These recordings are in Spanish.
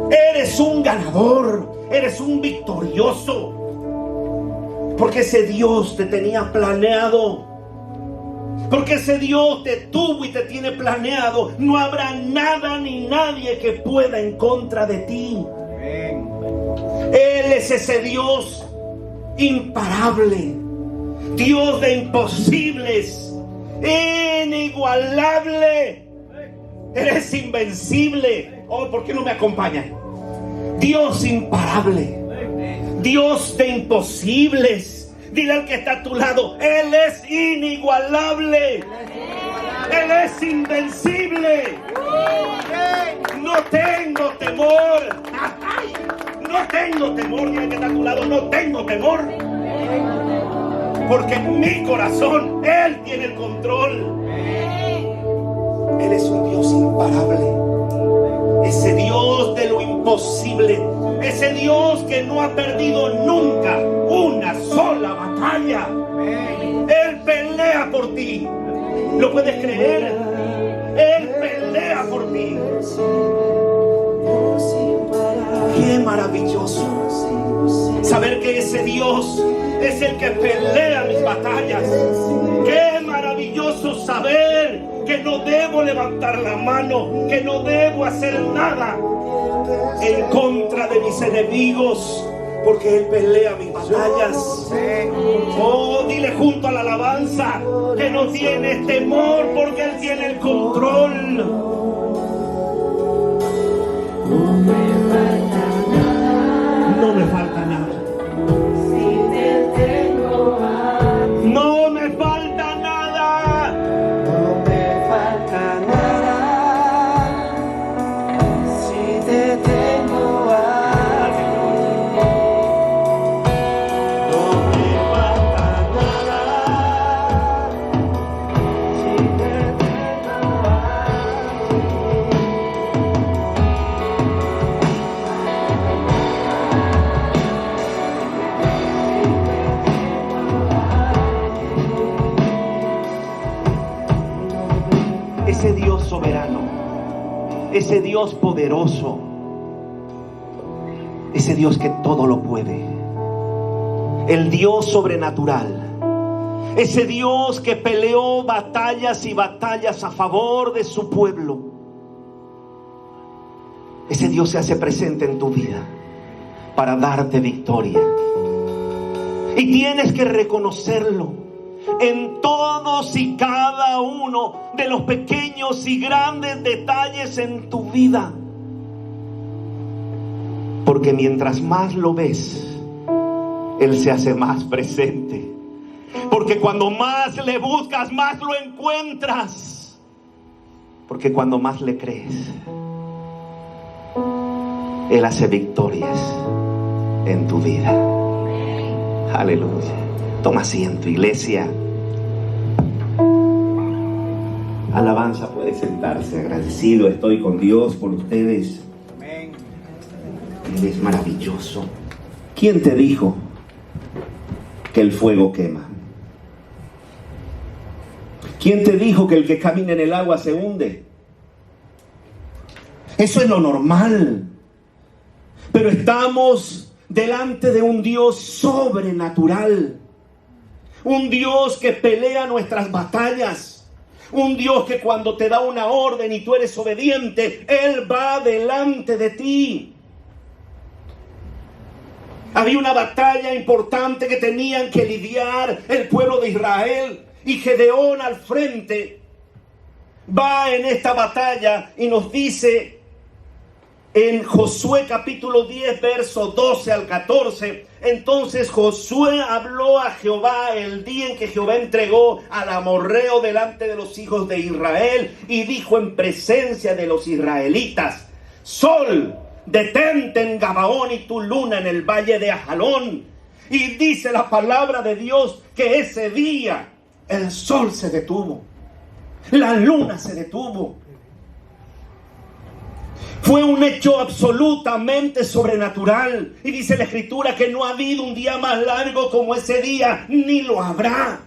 Eres un ganador, eres un victorioso. Porque ese Dios te tenía planeado. Porque ese Dios te tuvo y te tiene planeado. No habrá nada ni nadie que pueda en contra de ti. Amén. Él es ese Dios imparable, Dios de imposibles, inigualable. Eres invencible. Oh, ¿por qué no me acompañan? Dios imparable, Dios de imposibles. Dile al que está a tu lado: Él es inigualable, Él es invencible. No tengo temor. No tengo temor. Dile al que está a tu lado: no tengo temor. Porque en mi corazón Él tiene el control. Él es un Dios imparable, ese Dios de lo imposible, ese Dios que no ha perdido nunca una sola batalla. Él pelea por ti. ¿Lo puedes creer? Él pelea por ti. Qué maravilloso saber que ese Dios es el que pelea mis batallas. Qué maravilloso saber que no debo levantar la mano, que no debo hacer nada en contra de mis enemigos, porque Él pelea mis batallas. Oh, dile junto a la alabanza que no tienes temor, porque Él tiene el control. No me falta nada. No me falta nada. No me falta nada. Si te tengo a ti. No me falta nada. Si te tengo a Ese Dios soberano, ese Dios poderoso, ese Dios que todo lo puede, el Dios sobrenatural, ese Dios que peleó batallas y batallas a favor de su pueblo. Ese Dios se hace presente en tu vida para darte victoria, y tienes que reconocerlo en todos y cada uno de los pequeños y grandes detalles en tu vida. Porque mientras más lo ves, Él se hace más presente. Porque cuando más le buscas, más lo encuentras. Porque cuando más le crees, Él hace victorias en tu vida. Aleluya. Toma asiento, iglesia. Alabanza, puede sentarse. Agradecido estoy con Dios por ustedes. Amén. Él es maravilloso. ¿Quién te dijo que el fuego quema? ¿Quién te dijo que el que camina en el agua se hunde? Eso es lo normal. Pero estamos delante de un Dios sobrenatural. Un Dios que pelea nuestras batallas. Un Dios que cuando te da una orden y tú eres obediente, Él va delante de ti. Había una batalla importante que tenían que lidiar el pueblo de Israel. Y Gedeón al frente va en esta batalla y nos dice en Josué capítulo 10, verso 12 al 14. Entonces Josué habló a Jehová el día en que Jehová entregó al amorreo delante de los hijos de Israel, y dijo en presencia de los israelitas: Sol, detente en Gabaón, y tu luna en el valle de Ajalón. Y dice la palabra de Dios que ese día el sol se detuvo, la luna se detuvo. Fue un hecho absolutamente sobrenatural. Y dice la Escritura que no ha habido un día más largo como ese día, ni lo habrá.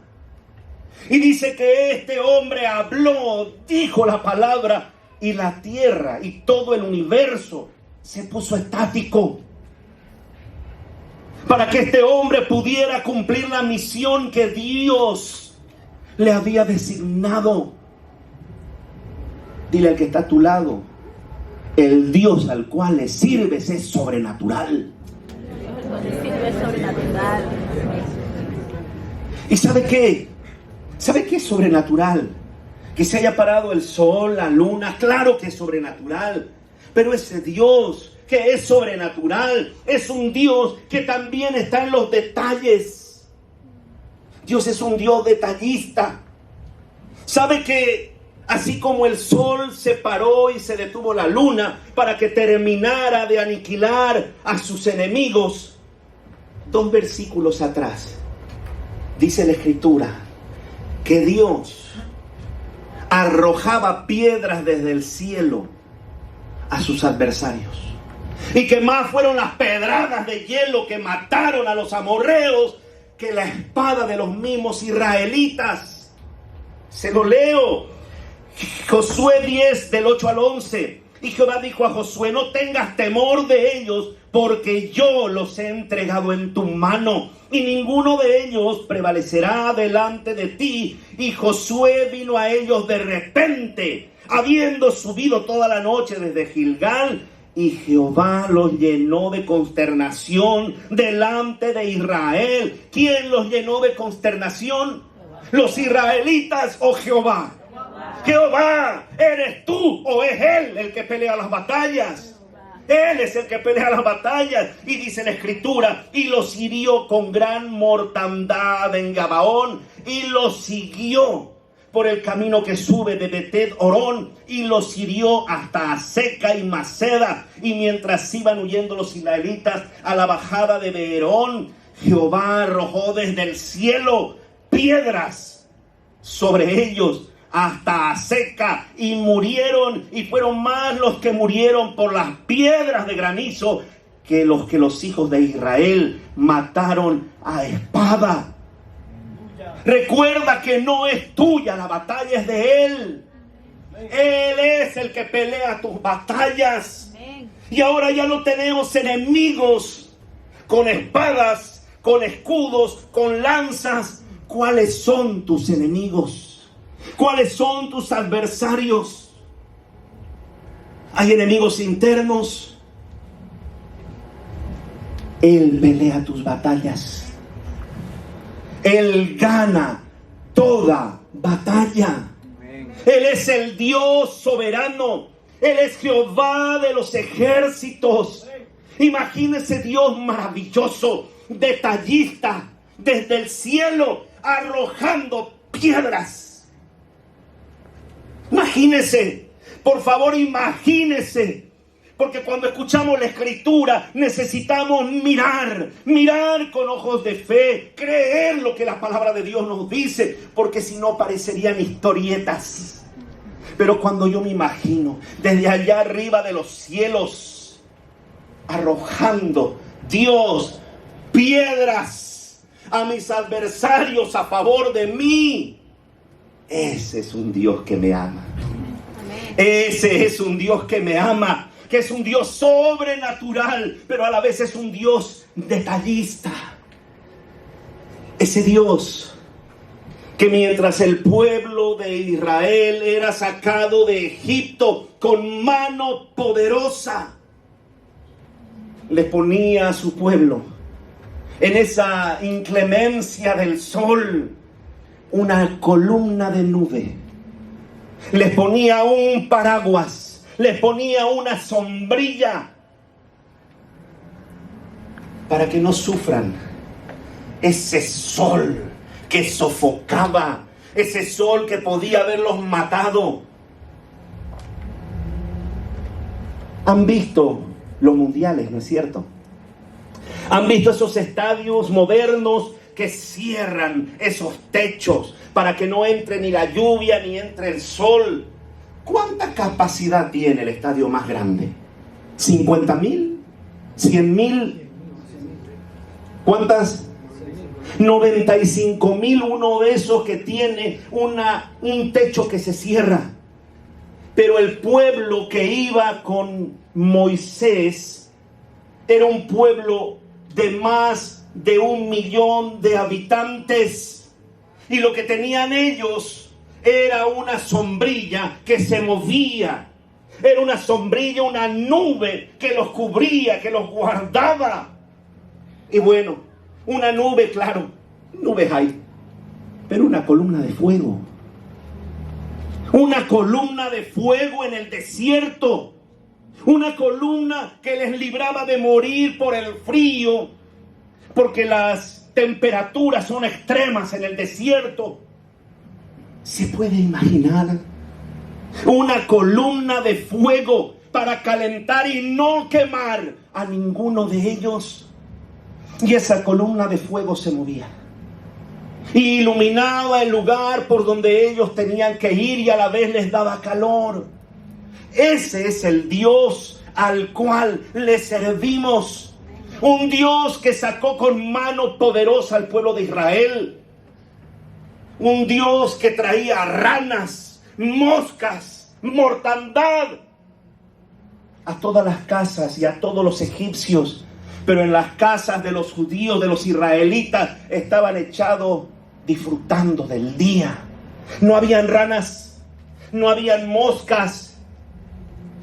Y dice que este hombre habló, dijo la palabra, y la tierra y todo el universo se puso estático para que este hombre pudiera cumplir la misión que Dios le había designado. Dile al que está a tu lado: el Dios al cual le sirves es sobrenatural. ¿Y sabe qué? ¿Sabe qué es sobrenatural? Que se haya parado el sol, la luna, claro que es sobrenatural. Pero ese Dios que es sobrenatural es un Dios que también está en los detalles. Dios es un Dios detallista. ¿Sabe que así como el sol se paró y se detuvo la luna para que terminara de aniquilar a sus enemigos? 2 versículos atrás dice la Escritura que Dios arrojaba piedras desde el cielo a sus adversarios, y que más fueron las pedradas de hielo que mataron a los amorreos que la espada de los mismos israelitas. Se lo leo, Josué 10 del 8 al 11. Y Jehová dijo a Josué: no tengas temor de ellos, porque yo los he entregado en tu mano, y ninguno de ellos prevalecerá delante de ti. Y Josué vino a ellos de repente, habiendo subido toda la noche desde Gilgal, y Jehová los llenó de consternación delante de Israel. ¿Quién los llenó de consternación? ¿Los israelitas o Jehová? Jehová, ¿eres tú o es Él el que pelea las batallas? Él es el que pelea las batallas. Y dice la Escritura: y los hirió con gran mortandad en Gabaón, y los siguió por el camino que sube de Betet Orón, y los hirió hasta Aseca y Maceda. Y mientras iban huyendo los israelitas a la bajada de Beerón, Jehová arrojó desde el cielo piedras sobre ellos hasta Aseca, y murieron, y fueron más los que murieron por las piedras de granizo que los hijos de Israel mataron a espada. Recuerda que no es tuya, la batalla es de Él. Él es el que pelea tus batallas. Y ahora ya no tenemos enemigos con espadas, con escudos, con lanzas. ¿Cuáles son tus enemigos? ¿Cuáles son tus adversarios? Hay enemigos internos. Él pelea tus batallas. Él gana toda batalla. Él es el Dios soberano. Él es Jehová de los ejércitos. Imagínese Dios maravilloso, detallista, desde el cielo arrojando piedras. Imagínese, por favor, imagínese. Porque cuando escuchamos la Escritura necesitamos mirar con ojos de fe, creer lo que la palabra de Dios nos dice, porque si no parecerían historietas. Pero cuando yo me imagino desde allá arriba de los cielos arrojando Dios piedras a mis adversarios a favor de mí, ese es un Dios que me ama. Ese es un Dios que me ama, que es un Dios sobrenatural, pero a la vez es un Dios detallista. Ese Dios que mientras el pueblo de Israel era sacado de Egipto con mano poderosa, le ponía a su pueblo en esa inclemencia del sol una columna de nube, les ponía un paraguas, les ponía una sombrilla para que no sufran ese sol que sofocaba, ese sol que podía haberlos matado. Han visto los mundiales, ¿no es cierto? Han visto esos estadios modernos que cierran esos techos para que no entre ni la lluvia ni entre el sol. ¿Cuánta capacidad tiene el estadio más grande? ¿50,000? ¿100,000? ¿Cuántas? 95,000, uno de esos que tiene un techo que se cierra. Pero el pueblo que iba con Moisés era un pueblo de más de 1 millón de habitantes. Y lo que tenían ellos era una sombrilla que se movía. Era una sombrilla, una nube que los cubría, que los guardaba. Y bueno, una nube, claro, nubes hay, pero una columna de fuego. Una columna de fuego en el desierto. Una columna que les libraba de morir por el frío, porque las temperaturas son extremas en el desierto. ¿Se puede imaginar? Una columna de fuego para calentar y no quemar a ninguno de ellos. Y esa columna de fuego se movía y iluminaba el lugar por donde ellos tenían que ir, y a la vez les daba calor. Ese es el Dios al cual le servimos. Un Dios que sacó con mano poderosa al pueblo de Israel. Un Dios que traía ranas, moscas, mortandad a todas las casas y a todos los egipcios. Pero en las casas de los judíos, de los israelitas, estaban echados disfrutando del día. No habían ranas, no habían moscas.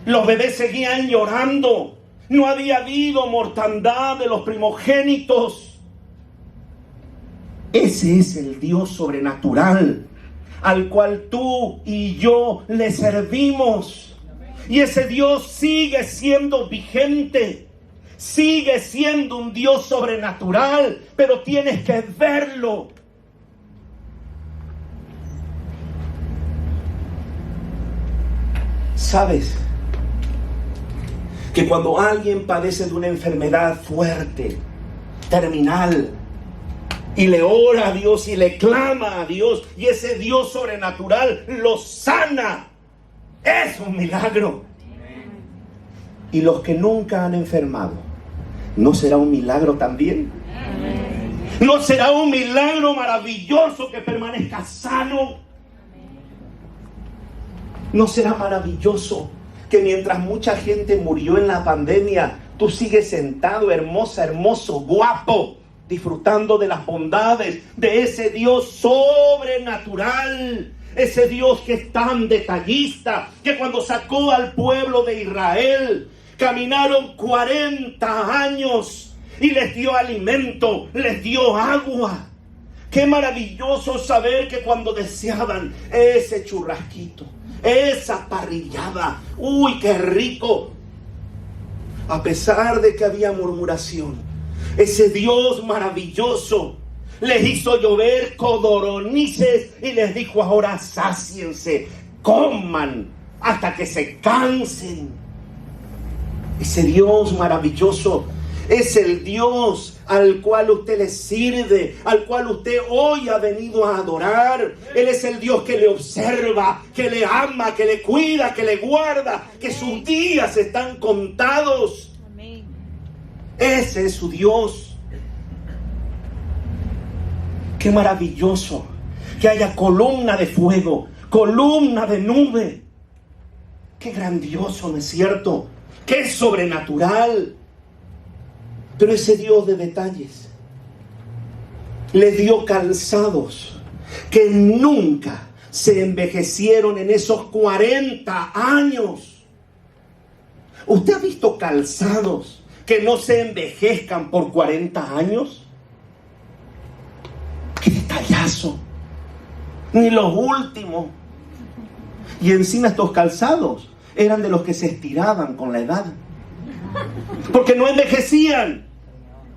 Los bebés seguían llorando. No había habido mortandad de los primogénitos. Ese es el Dios sobrenatural al cual tú y yo le servimos. Y ese Dios sigue siendo vigente. Sigue siendo un Dios sobrenatural, pero tienes que verlo. ¿Sabes? Que cuando alguien padece de una enfermedad fuerte, terminal, y le ora a Dios y le clama a Dios, y ese Dios sobrenatural lo sana, es un milagro. Y los que nunca han enfermado, ¿no será un milagro también? ¿No será un milagro maravilloso que permanezca sano? ¿No será maravilloso que mientras mucha gente murió en la pandemia, tú sigues sentado, hermosa, hermoso, guapo, disfrutando de las bondades de ese Dios sobrenatural? Ese Dios que es tan detallista, que cuando sacó al pueblo de Israel, caminaron 40 años y les dio alimento, les dio agua. Qué maravilloso saber que cuando deseaban ese churrasquito, esa parrillada, ¡uy, qué rico! A pesar de que había murmuración, ese Dios maravilloso les hizo llover codornices y les dijo: ahora sáciense, coman hasta que se cansen. Ese Dios maravilloso es el Dios al cual usted le sirve, al cual usted hoy ha venido a adorar. Él es el Dios que le observa, que le ama, que le cuida, que le guarda, que sus días están contados. Amén. Ese es su Dios. Qué maravilloso que haya columna de fuego, columna de nube. Qué grandioso, ¿no es cierto? Qué sobrenatural. Pero ese Dios de detalles le dio calzados que nunca se envejecieron en esos 40 años. ¿Usted ha visto calzados que no se envejezcan por 40 años? ¡Qué detallazo! Ni los últimos. Y encima estos calzados eran de los que se estiraban con la edad, porque no envejecían.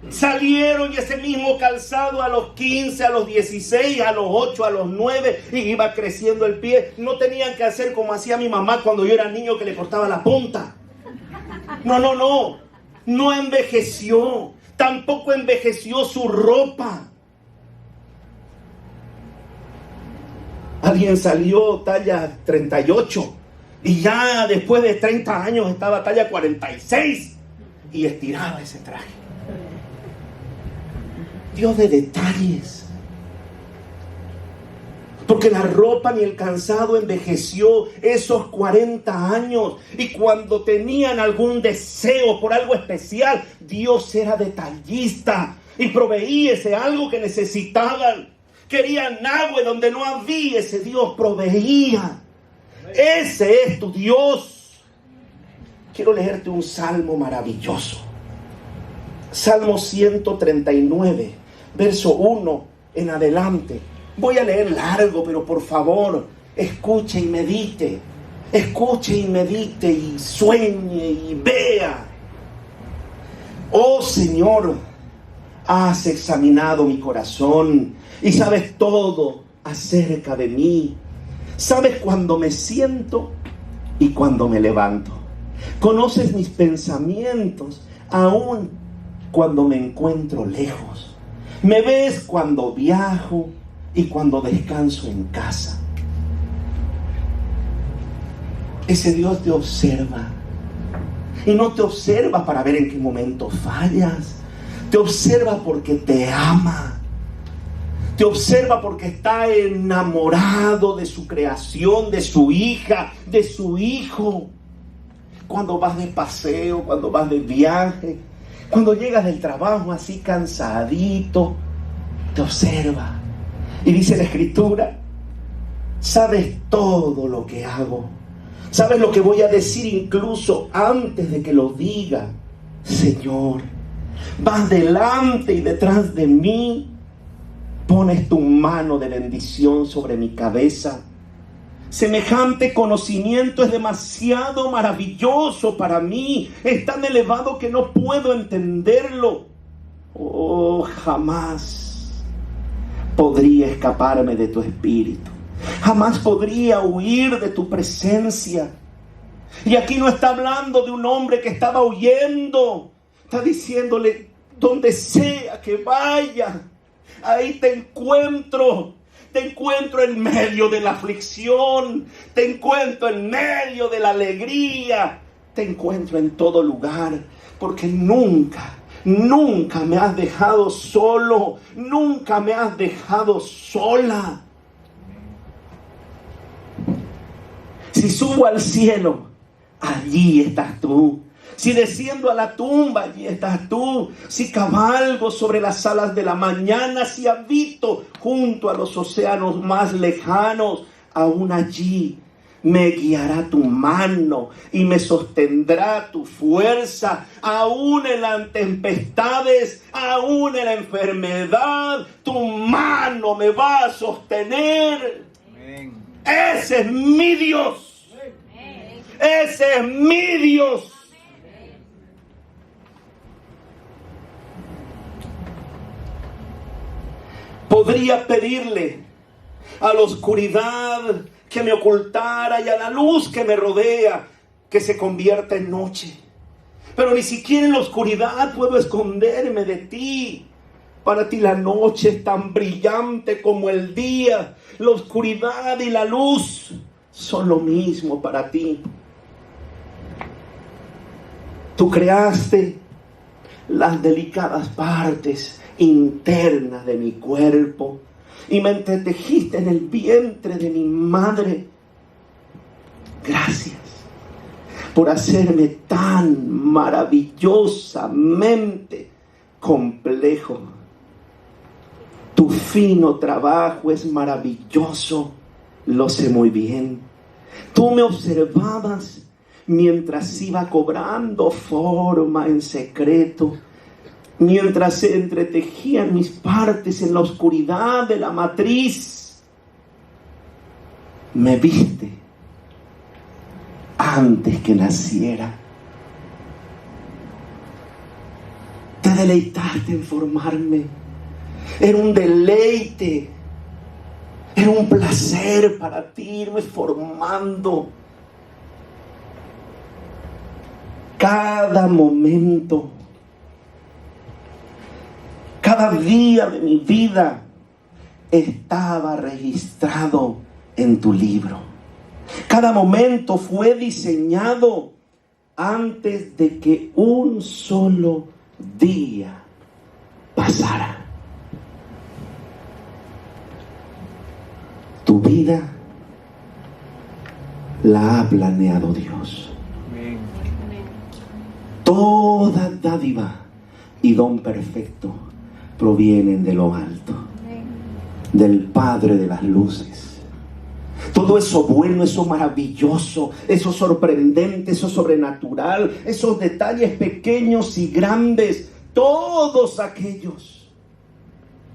Salieron y ese mismo calzado a los 15, a los 16, a los 8, a los 9, y iba creciendo el pie. No tenían que hacer como hacía mi mamá cuando yo era niño, que le cortaba la punta. No envejeció. Tampoco envejeció su ropa. Alguien salió talla 38 y ya después de 30 años estaba talla 46 y estiraba ese traje. Dios de detalles. Porque la ropa ni el cansado envejeció esos 40 años. Y cuando tenían algún deseo por algo especial, Dios era detallista y proveía ese algo que necesitaban. Querían agua y donde no había, ese Dios proveía. Ese es tu Dios. Quiero leerte un salmo maravilloso. Salmo 139, verso 1 en adelante. Voy a leer largo, pero por favor, escuche y medite. Escuche y medite y sueñe y vea. Oh Señor, has examinado mi corazón y sabes todo acerca de mí. Sabes cuando me siento y cuando me levanto. Conoces mis pensamientos, aun cuando me encuentro lejos. Me ves cuando viajo y cuando descanso en casa. Ese Dios te observa. Y no te observa para ver en qué momento fallas. Te observa porque te ama. Te observa porque está enamorado de su creación, de su hija, de su hijo. Cuando vas de paseo, cuando vas de viaje, cuando llegas del trabajo así cansadito, te observa. Y dice la Escritura, sabes todo lo que hago. Sabes lo que voy a decir incluso antes de que lo diga. Señor, vas delante y detrás de mí. Pones tu mano de bendición sobre mi cabeza. Semejante conocimiento es demasiado maravilloso para mí. Es tan elevado que no puedo entenderlo. Oh, jamás podría escaparme de tu espíritu. Jamás podría huir de tu presencia. Y aquí no está hablando de un hombre que estaba huyendo. Está diciéndole, donde sea que vaya, ahí te encuentro. Te encuentro en medio de la aflicción. Te encuentro en medio de la alegría. Te encuentro en todo lugar. Porque nunca me has dejado solo. Nunca me has dejado sola. Si subo al cielo, allí estás tú. Si desciendo a la tumba, allí estás tú. Si cabalgo sobre las alas de la mañana, si habito junto a los océanos más lejanos, aún allí me guiará tu mano y me sostendrá tu fuerza. Aún en las tempestades, aún en la enfermedad, tu mano me va a sostener. Amén. Ese es mi Dios. Amén. Ese es mi Dios. Podría pedirle a la oscuridad que me ocultara y a la luz que me rodea que se convierta en noche. Pero ni siquiera en la oscuridad puedo esconderme de ti. Para ti la noche es tan brillante como el día. La oscuridad y la luz son lo mismo para ti. Tú creaste las delicadas partes internas de mi cuerpo y me entretejiste en el vientre de mi madre. Gracias por hacerme tan maravillosamente complejo. Tu fino trabajo es maravilloso, lo sé muy bien. Tú me observabas mientras iba cobrando forma en secreto, mientras se entretejían mis partes en la oscuridad de la matriz. Me viste antes que naciera. Te deleitaste en formarme. Era un deleite, era un placer para ti irme formando. Cada momento, cada día de mi vida estaba registrado en tu libro. Cada momento fue diseñado antes de que un solo día pasara. Tu vida la ha planeado Dios. Toda dádiva y don perfecto provienen de lo alto, del Padre de las luces. Todo eso bueno, eso maravilloso, eso sorprendente, eso sobrenatural, esos detalles pequeños y grandes, todos aquellos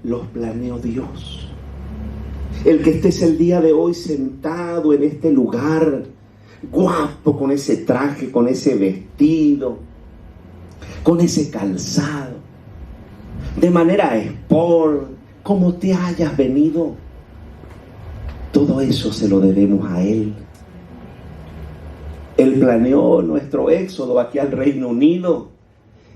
los planeó Dios. El que estés el día de hoy sentado en este lugar, guapo, con ese traje, con ese vestido, con ese calzado, de manera sport, como te hayas venido, todo eso se lo debemos a Él. Él planeó nuestro éxodo aquí al Reino Unido.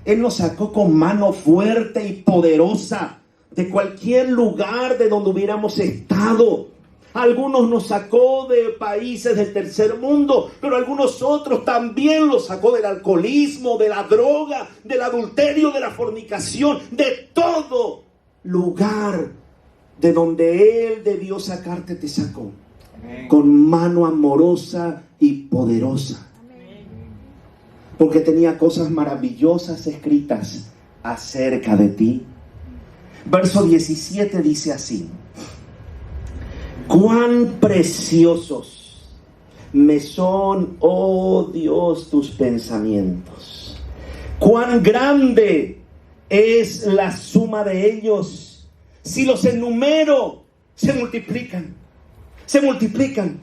Él nos sacó con mano fuerte y poderosa de cualquier lugar de donde hubiéramos estado. Algunos nos sacó de países del tercer mundo, pero algunos otros también los sacó del alcoholismo, de la droga, del adulterio, de la fornicación, de todo lugar de donde Él debió sacarte, te sacó. Amén. Con mano amorosa y poderosa. Amén. Porque tenía cosas maravillosas escritas acerca de ti. Verso 17 dice así: cuán preciosos me son, oh Dios, tus pensamientos. Cuán grande es la suma de ellos. Si los enumero, se multiplican. Se multiplican.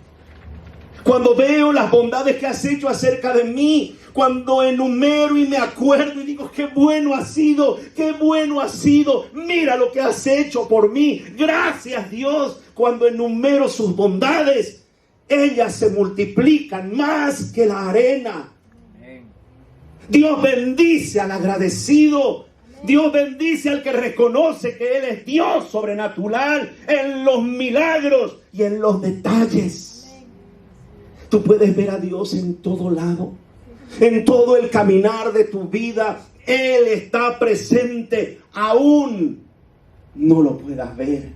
Cuando veo las bondades que has hecho acerca de mí, cuando enumero y me acuerdo y digo, qué bueno ha sido, qué bueno ha sido, mira lo que has hecho por mí, gracias Dios. Cuando enumero sus bondades, ellas se multiplican más que la arena. Dios bendice al agradecido. Dios bendice al que reconoce que Él es Dios sobrenatural en los milagros y en los detalles. Tú puedes ver a Dios en todo lado, en todo el caminar de tu vida. Él está presente, aún no lo puedas ver,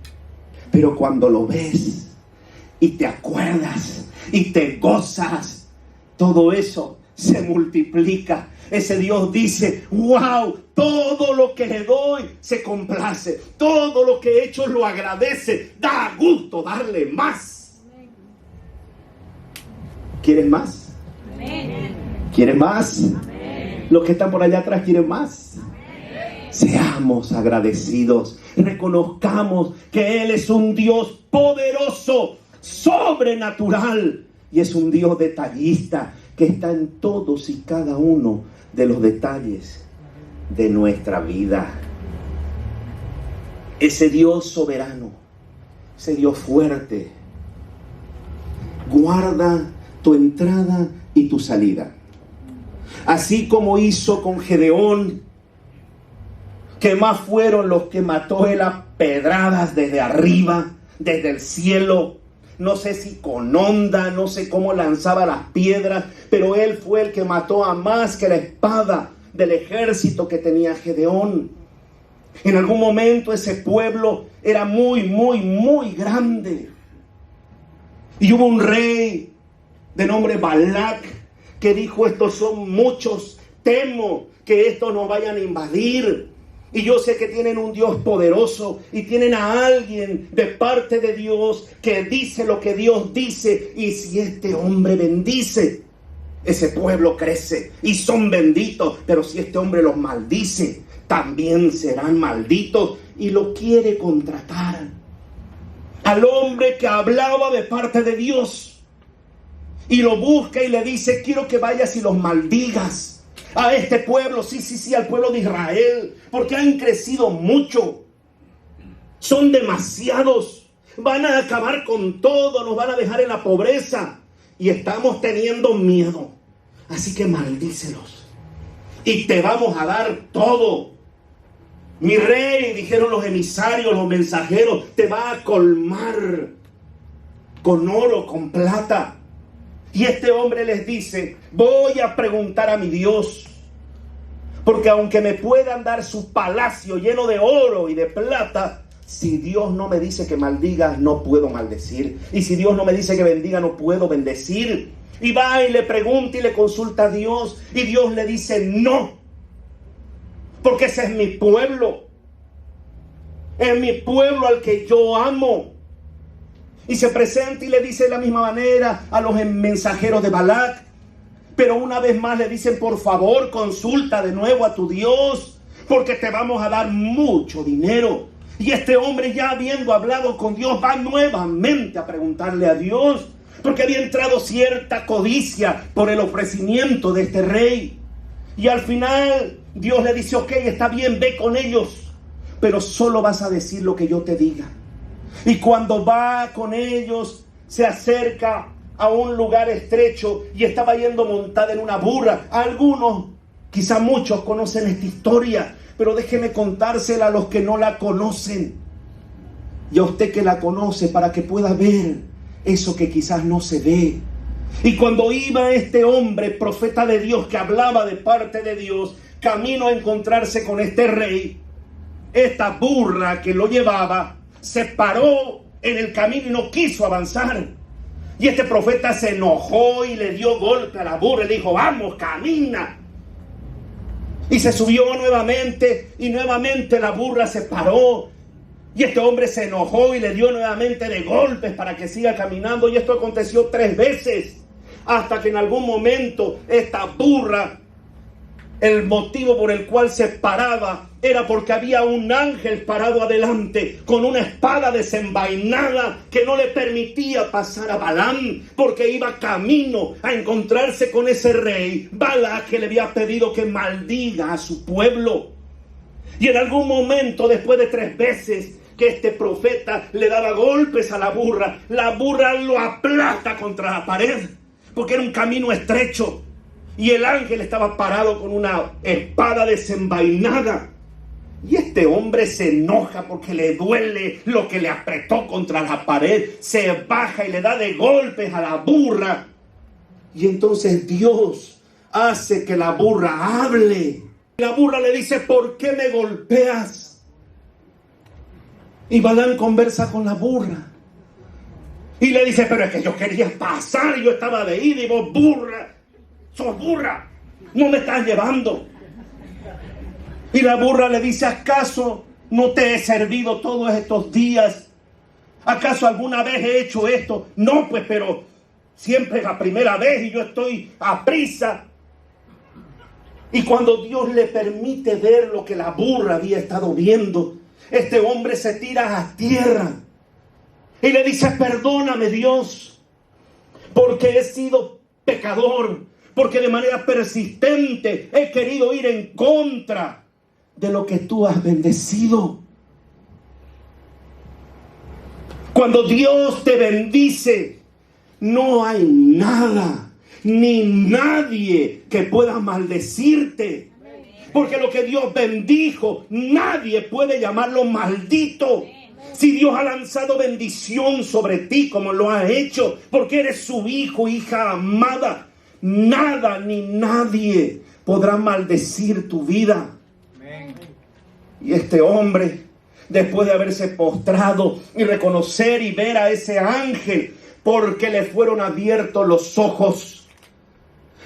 pero cuando lo ves y te acuerdas y te gozas, todo eso se multiplica. Ese Dios dice, wow, todo lo que le doy se complace, todo lo que he hecho lo agradece, da gusto darle más. ¿Quieres más? Amén. ¿Quieres más? Amén. Los que están por allá atrás quieren más. Amén. Seamos agradecidos, reconozcamos que Él es un Dios poderoso, sobrenatural, y es un Dios detallista que está en todos y cada uno de los detalles de nuestra vida. Ese Dios soberano, ese Dios fuerte, guarda tu entrada y tu salida. Así como hizo con Gedeón, que más fueron los que mató él a pedradas desde arriba, desde el cielo. No sé si con onda, no sé cómo lanzaba las piedras, pero él fue el que mató a más que la espada del ejército que tenía Gedeón. En algún momento ese pueblo era muy grande. Y hubo un rey de nombre Balac que dijo, estos son muchos, temo que estos nos vayan a invadir. Y yo sé que tienen un Dios poderoso y tienen a alguien de parte de Dios que dice lo que Dios dice. Y si este hombre bendice, ese pueblo crece y son benditos. Pero si este hombre los maldice, también serán malditos. Y lo quiere contratar al hombre que hablaba de parte de Dios. Y lo busca y le dice, quiero que vayas y los maldigas a este pueblo, sí, al pueblo de Israel, porque han crecido mucho, son demasiados, van a acabar con todo, nos van a dejar en la pobreza y estamos teniendo miedo, así que maldícelos y te vamos a dar todo. Mi rey, dijeron los emisarios, los mensajeros, te va a colmar con oro, con plata. Y este hombre les dice, voy a preguntar a mi Dios, porque aunque me puedan dar su palacio lleno de oro y de plata, si Dios no me dice que maldiga, no puedo maldecir. Y si Dios no me dice que bendiga, no puedo bendecir. Y va y le pregunta y le consulta a Dios. Y Dios le dice no. Porque ese es mi pueblo. Es mi pueblo al que yo amo. Y se presenta y le dice de la misma manera a los mensajeros de Balac. Pero una vez más le dicen, por favor, consulta de nuevo a tu Dios, porque te vamos a dar mucho dinero. Y este hombre, ya habiendo hablado con Dios, va nuevamente a preguntarle a Dios, porque había entrado cierta codicia por el ofrecimiento de este rey. Y al final Dios le dice, ok, está bien, ve con ellos, pero solo vas a decir lo que yo te diga. Y cuando va con ellos, se acerca a un lugar estrecho y estaba yendo montada en una burra. Algunos, quizá muchos, conocen esta historia, pero déjeme contársela a los que no la conocen. Y a usted que la conoce, para que pueda ver eso que quizás no se ve. Y cuando iba este hombre, profeta de Dios, que hablaba de parte de Dios, camino a encontrarse con este rey, esta burra que lo llevaba se paró en el camino y no quiso avanzar. Y este profeta se enojó y le dio golpe a la burra y le dijo, vamos, camina. Y se subió nuevamente y nuevamente la burra se paró. Y este hombre se enojó y le dio nuevamente de golpes para que siga caminando. Y esto aconteció 3 veces. Hasta que en algún momento esta burra, el motivo por el cual se paraba era porque había un ángel parado adelante con una espada desenvainada que no le permitía pasar a Balaam, porque iba camino a encontrarse con ese rey Balac, que le había pedido que maldiga a su pueblo. Y en algún momento, después de 3 veces que este profeta le daba golpes a la burra lo aplasta contra la pared, porque era un camino estrecho. Y el ángel estaba parado con una espada desenvainada. Y este hombre se enoja porque le duele lo que le apretó contra la pared. Se baja y le da de golpes a la burra. Y entonces Dios hace que la burra hable. La burra le dice, ¿por qué me golpeas? Y Balaam conversa con la burra. Y le dice, pero es que yo quería pasar, yo estaba de ida y vos, burra, sos burra, no me estás llevando. Y la burra le dice, ¿acaso no te he servido todos estos días? ¿Acaso alguna vez he hecho esto? No, pues, pero siempre es la primera vez y yo estoy a prisa. Y cuando Dios le permite ver lo que la burra había estado viendo, este hombre se tira a tierra y le dice, perdóname Dios, porque he sido pecador, porque de manera persistente he querido ir en contra de lo que tú has bendecido. Cuando Dios te bendice, no hay nada ni nadie que pueda maldecirte, porque lo que Dios bendijo, nadie puede llamarlo maldito. Si Dios ha lanzado bendición sobre ti como lo ha hecho, porque eres su hijo, hija amada, nada ni nadie podrá maldecir tu vida. Y este hombre, después de haberse postrado y reconocer y ver a ese ángel, porque le fueron abiertos los ojos.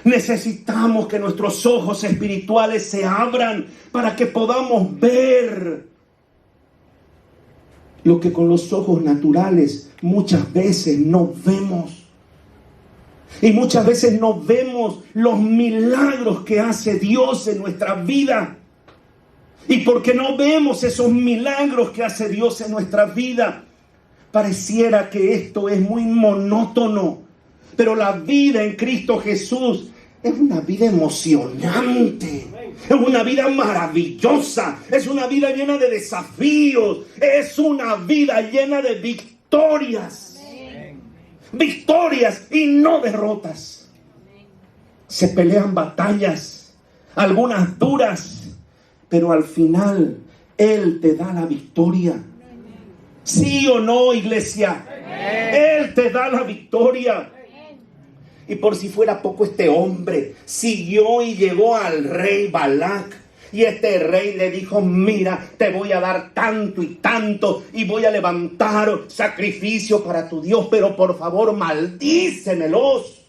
Necesitamos que nuestros ojos espirituales se abran para que podamos ver lo que con los ojos naturales muchas veces no vemos. Y muchas veces no vemos los milagros que hace Dios en nuestra vida. Y porque no vemos esos milagros que hace Dios en nuestra vida, pareciera que esto es muy monótono. Pero la vida en Cristo Jesús es una vida emocionante. Es una vida maravillosa. Es una vida llena de desafíos. Es una vida llena de victorias. Victorias y no derrotas. Se pelean batallas, algunas duras, pero al final Él te da la victoria. ¿Sí o no, iglesia? Él te da la victoria. Y por si fuera poco, este hombre siguió y llegó al rey Balac. Y este rey le dijo, mira, te voy a dar tanto y tanto, y voy a levantar sacrificio para tu Dios, pero por favor maldícemelos.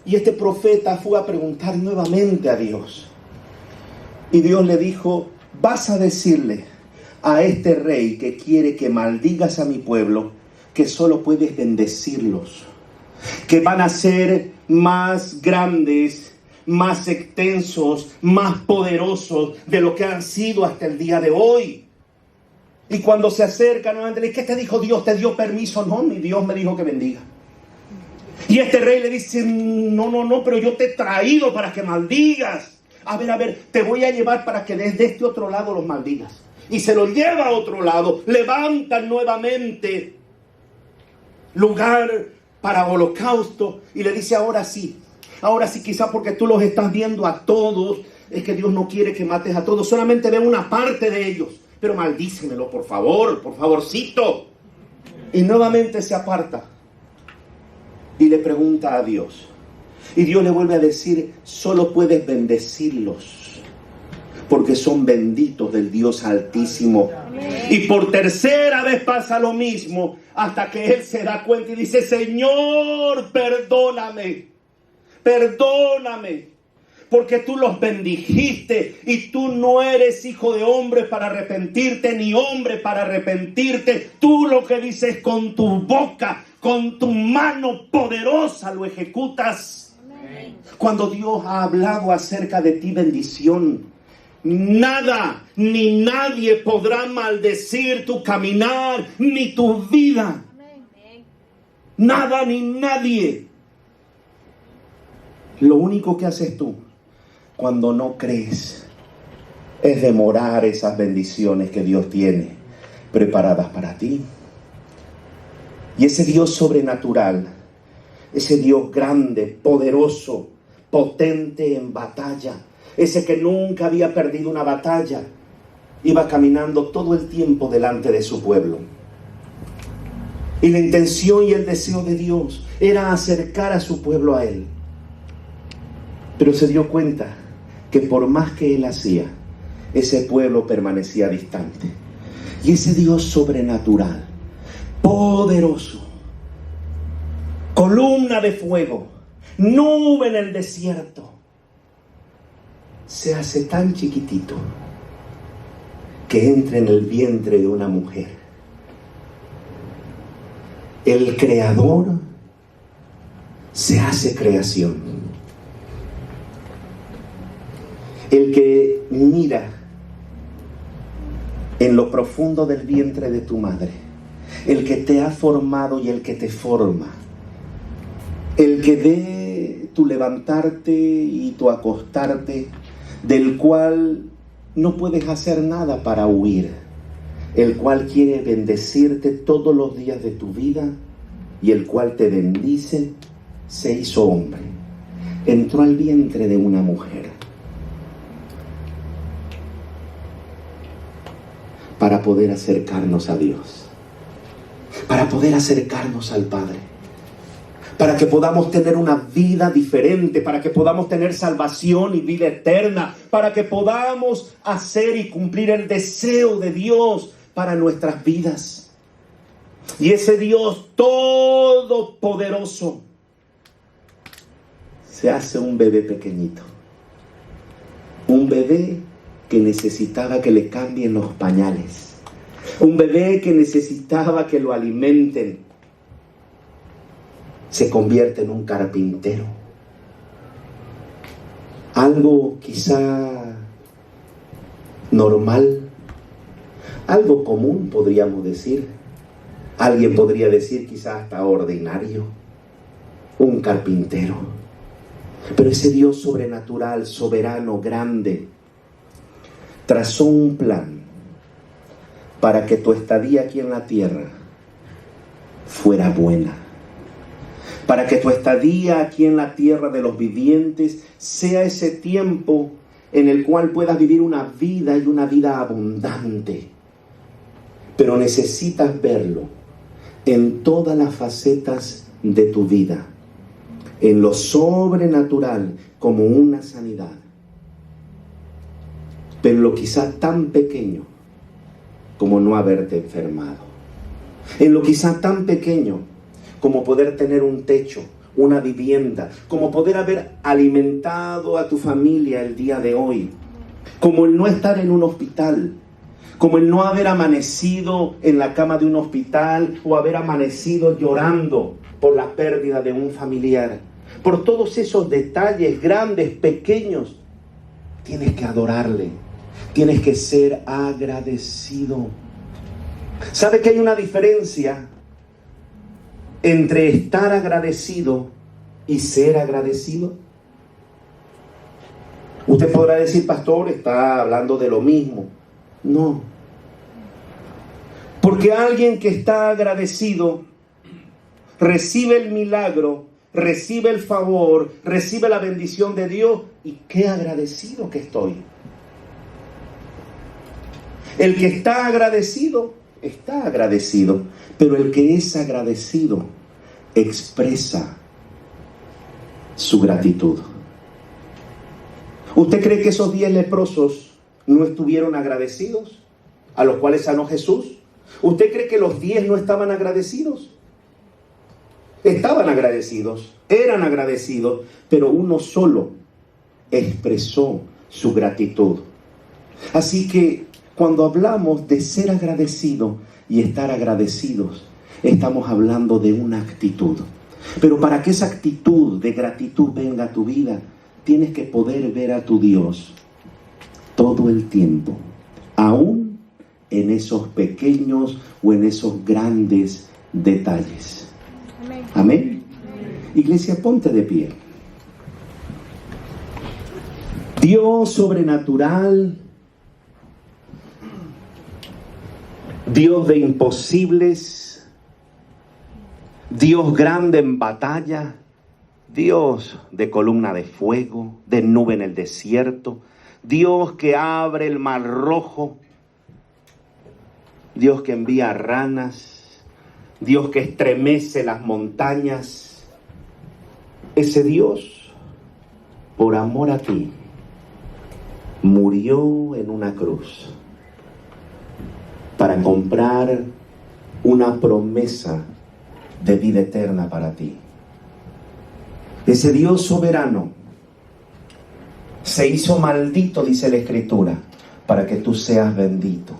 Y este profeta fue a preguntar nuevamente a Dios. Y Dios le dijo, vas a decirle a este rey que quiere que maldigas a mi pueblo, que solo puedes bendecirlos, que van a ser más grandes, más extensos, más poderosos de lo que han sido hasta el día de hoy. Y cuando se acercan, ¿qué te dijo Dios? ¿Te dio permiso? No, ni Dios me dijo que bendiga. Y este rey le dice, no, pero yo te he traído para que maldigas. A ver, te voy a llevar para que desde este otro lado los maldigas. Y se lo lleva a otro lado, levantan nuevamente lugar para holocausto y le dice, ahora sí, quizás porque tú los estás viendo a todos, es que Dios no quiere que mates a todos, solamente ve una parte de ellos, pero maldícemelo, por favorcito. Y nuevamente se aparta y le pregunta a Dios, y Dios le vuelve a decir, solo puedes bendecirlos, porque son benditos del Dios Altísimo. Y por tercera vez pasa lo mismo, hasta que él se da cuenta y dice, Señor, perdóname, porque tú los bendijiste y tú no eres hijo de hombre para arrepentirte, ni hombre para arrepentirte. Tú lo que dices con tu boca, con tu mano poderosa lo ejecutas. Amén. Cuando Dios ha hablado acerca de ti bendición, nada ni nadie podrá maldecir tu caminar ni tu vida. Nada ni nadie. Lo único que haces tú cuando no crees es demorar esas bendiciones que Dios tiene preparadas para ti. Y ese Dios sobrenatural, ese Dios grande, poderoso, potente en batalla, ese que nunca había perdido una batalla, iba caminando todo el tiempo delante de su pueblo. Y la intención y el deseo de Dios era acercar a su pueblo a Él. Pero se dio cuenta que por más que Él hacía, ese pueblo permanecía distante. Y ese Dios sobrenatural, poderoso, columna de fuego, nube en el desierto, se hace tan chiquitito que entra en el vientre de una mujer. El creador se hace creación. El que mira en lo profundo del vientre de tu madre, el que te ha formado y el que te forma, el que ve tu levantarte y tu acostarte, del cual no puedes hacer nada para huir, el cual quiere bendecirte todos los días de tu vida y el cual te bendice, se hizo hombre, entró al vientre de una mujer para poder acercarnos a Dios, para poder acercarnos al Padre, para que podamos tener una vida diferente, para que podamos tener salvación y vida eterna, para que podamos hacer y cumplir el deseo de Dios para nuestras vidas. Y ese Dios todopoderoso se hace un bebé pequeñito, un bebé que necesitaba que le cambien los pañales, un bebé que necesitaba que lo alimenten. Se convierte en un carpintero. Algo quizá normal, algo común podríamos decir. Alguien podría decir quizá hasta ordinario. Un carpintero. Pero ese Dios sobrenatural, soberano, grande, trazó un plan para que tu estadía aquí en la tierra fuera buena. Para que tu estadía aquí en la tierra de los vivientes sea ese tiempo en el cual puedas vivir una vida y una vida abundante. Pero necesitas verlo en todas las facetas de tu vida, en lo sobrenatural como una sanidad, pero en lo quizá tan pequeño como no haberte enfermado, en lo quizá tan pequeño como poder tener un techo, una vivienda, como poder haber alimentado a tu familia el día de hoy, como el no estar en un hospital, como el no haber amanecido en la cama de un hospital o haber amanecido llorando por la pérdida de un familiar. Por todos esos detalles grandes, pequeños, tienes que adorarle, tienes que ser agradecido. ¿Sabe que hay una diferencia entre estar agradecido y ser agradecido? Usted podrá decir, pastor, está hablando de lo mismo. No. Porque alguien que está agradecido recibe el milagro, recibe el favor, recibe la bendición de Dios. Y qué agradecido que estoy. El que está agradecido, pero el que es agradecido expresa su gratitud. ¿Usted cree que esos 10 leprosos no estuvieron agradecidos, a los cuales sanó Jesús? ¿Usted cree que los 10 no estaban agradecidos? Estaban agradecidos, eran agradecidos, pero uno solo expresó su gratitud. Así que cuando hablamos de ser agradecido y estar agradecidos, estamos hablando de una actitud. Pero para que esa actitud de gratitud venga a tu vida, tienes que poder ver a tu Dios todo el tiempo, aún en esos pequeños o en esos grandes detalles. Amén. Amén. Iglesia, ponte de pie. Dios sobrenatural, Dios de imposibles, Dios grande en batalla, Dios de columna de fuego, de nube en el desierto, Dios que abre el mar rojo, Dios que envía ranas, Dios que estremece las montañas. Ese Dios, por amor a ti, murió en una cruz para comprar una promesa de vida eterna para ti. Ese Dios soberano se hizo maldito, dice la Escritura, para que tú seas bendito.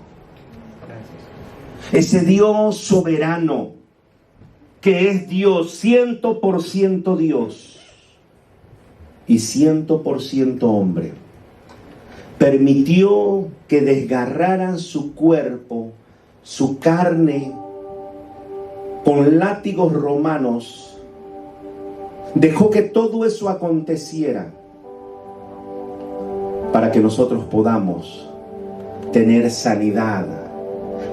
Ese Dios soberano, que es Dios, 100% Dios y 100% hombre, permitió que desgarraran su cuerpo, su carne, con látigos romanos. Dejó que todo eso aconteciera para que nosotros podamos tener sanidad,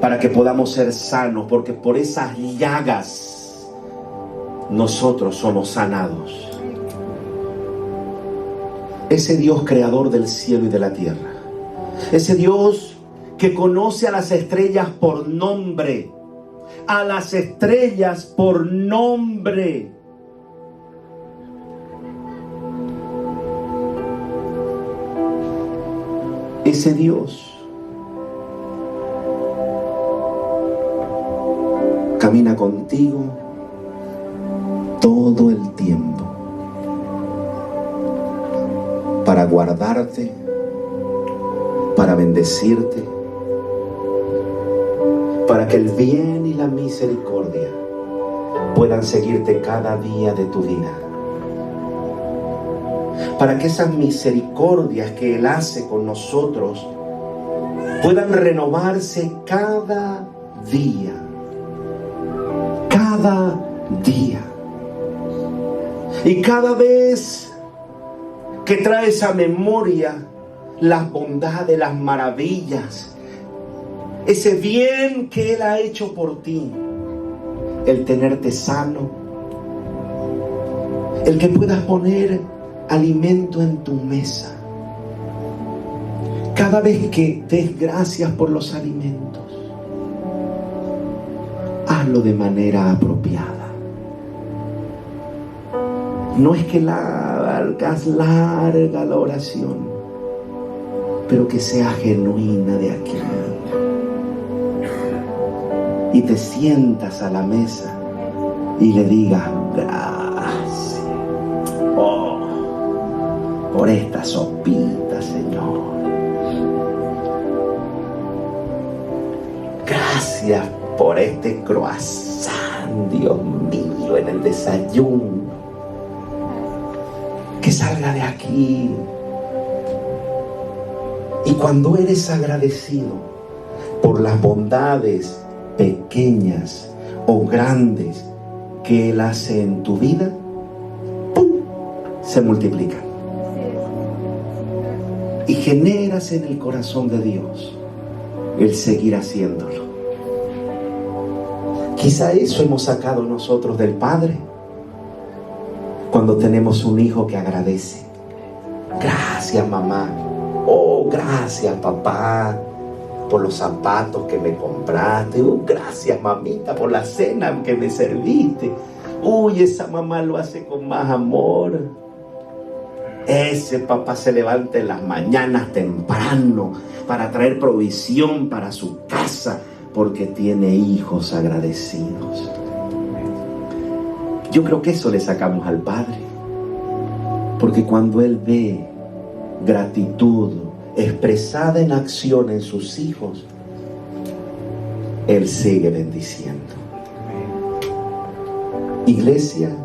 para que podamos ser sanos, porque por esas llagas nosotros somos sanados. Ese Dios creador del cielo y de la tierra, ese Dios que conoce a las estrellas por nombre, a las estrellas por nombre. Ese Dios camina contigo todo el tiempo para guardarte, para bendecirte, para que el bien y la misericordia puedan seguirte cada día de tu vida. Para que esas misericordias que Él hace con nosotros puedan renovarse cada día. Cada día. Y cada vez que traes a memoria las bondades, las maravillas, ese bien que Él ha hecho por ti, el tenerte sano, el que puedas poner alimento en tu mesa. Cada vez que des gracias por los alimentos, hazlo de manera apropiada. No es que hagas larga la oración, pero que sea genuina de aquí. Y te sientas a la mesa y le digas: gracias, oh, por esta sopita, Señor. Gracias por este croissant, Dios mío, en el desayuno. Que salga de aquí. Y cuando eres agradecido por las bondades pequeñas o grandes que Él hace en tu vida, ¡pum!, se multiplican. Y generas en el corazón de Dios el seguir haciéndolo. Quizá eso hemos sacado nosotros del Padre cuando tenemos un hijo que agradece. Gracias, mamá. Oh, gracias, papá, por los zapatos que me compraste. Gracias, mamita, por la cena que me serviste. Uy, esa mamá lo hace con más amor. Ese papá se levanta en las mañanas temprano para traer provisión para su casa porque tiene hijos agradecidos. Yo creo que eso le sacamos al Padre, porque cuando Él ve gratitud expresada en acción en sus hijos, Él sigue bendiciendo. Iglesia,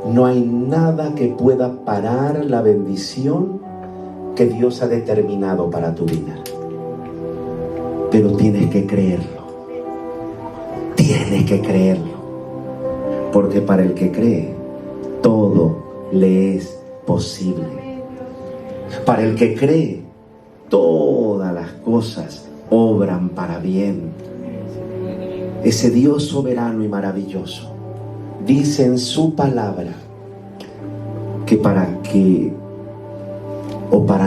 no hay nada que pueda parar la bendición que Dios ha determinado para tu vida. Pero tienes que creerlo. Tienes que creerlo. Porque para el que cree, todo le es posible. Para el que cree, todas las cosas obran para bien. Ese Dios soberano y maravilloso dice en su palabra que para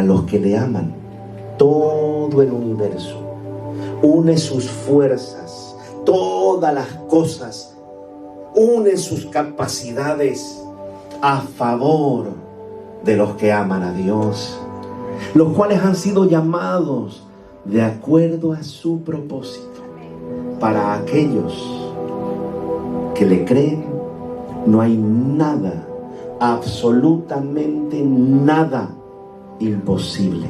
los que le aman, todo el universo une sus fuerzas, todas las cosas une sus capacidades a favor de los que aman a Dios, los cuales han sido llamados de acuerdo a su propósito. Para aquellos que le creen, no hay nada, absolutamente nada imposible,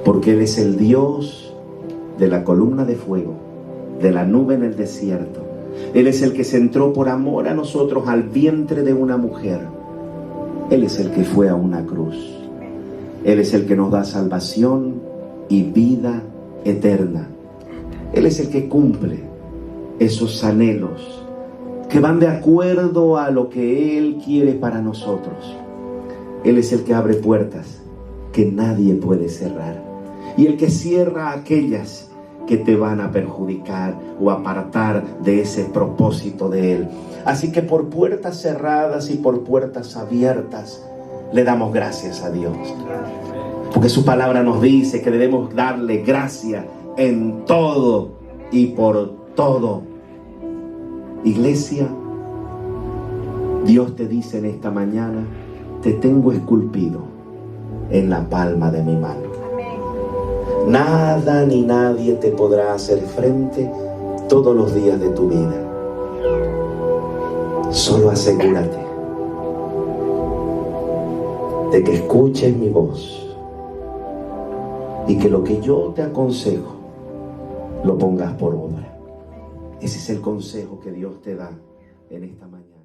porque Él es el Dios de la columna de fuego, de la nube en el desierto. Él es el que se entró por amor a nosotros al vientre de una mujer. Él es el que fue a una cruz. Él es el que nos da salvación y vida eterna. Él es el que cumple esos anhelos que van de acuerdo a lo que Él quiere para nosotros. Él es el que abre puertas que nadie puede cerrar, y el que cierra aquellas que te van a perjudicar o apartar de ese propósito de Él. Así que por puertas cerradas y por puertas abiertas le damos gracias a Dios, porque su palabra nos dice que debemos darle gracias en todo y por todo. Iglesia, Dios te dice en esta mañana: te tengo esculpido en la palma de mi mano. Nada ni nadie te podrá hacer frente todos los días de tu vida. Solo asegúrate de que escuches mi voz y que lo que yo te aconsejo lo pongas por obra. Ese es el consejo que Dios te da en esta mañana.